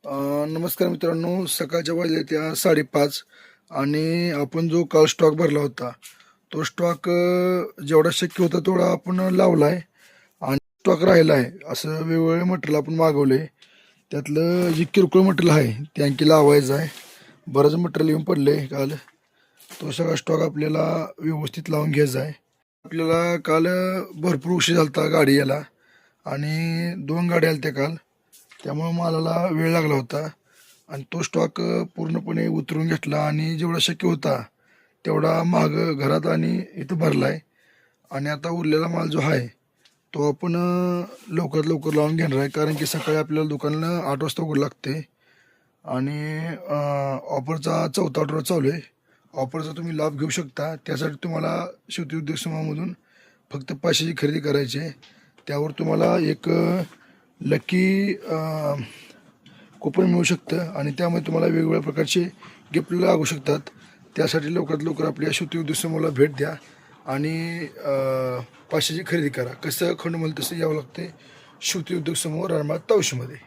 नमस्कार मित्रांनो, सकाळच्या वाजल्या त्या 5:30 आणि आपण जो काल स्टॉक भरला होता तो स्टॉक जेवढा शक्य होता तेवढा आपण लावला आहे आणि स्टॉक राहिला आहे. असं वेगवेगळे मटेरियल आपण मागवले. त्यातलं जे किरकोळ मटेरियल आहे ते आणखी लावायचं आहे. बरंच मटेरियल येऊन पडले काल. तो सगळा स्टॉक आपल्याला व्यवस्थित लावून घ्यायचा आहे. आपल्याला काल भरपूर उशीर झाला होता गाडी यायला आणि 2 गाड्या आल्या त्या काल. त्यामुळं मालाला वेळ लागला होता आणि तो स्टॉक पूर्णपणे उतरून घेतला आणि जेवढा शक्य होता तेवढा मागं घरात आणि इथं भरला आहे. आणि आता उरलेला माल जो आहे तो आपण लवकरात लवकर लावून घेणार आहे, कारण की सकाळी आपल्याला दुकानाला 8 वाजता उघड लागते आणि ऑफरचा 4था आठवडा चालू आहे. ऑफरचा तुम्ही लाभ घेऊ शकता. त्यासाठी तुम्हाला शेवटी उद्योग समूहामधून फक्त 500ची खरेदी करायची आहे. त्यावर तुम्हाला एक लकी कुपन मिळू शकतं आणि त्यामध्ये तुम्हाला वेगवेगळ्या प्रकारचे गिफ्ट लागू शकतात. त्यासाठी लवकरात लवकर आपल्या शेवटी उद्योग समूहाला भेट द्या आणि 500ची खरेदी करा. कसं खंडमल तसं यावं लागते शेवटी उद्योग समूह रानमाळ तावशीमध्ये.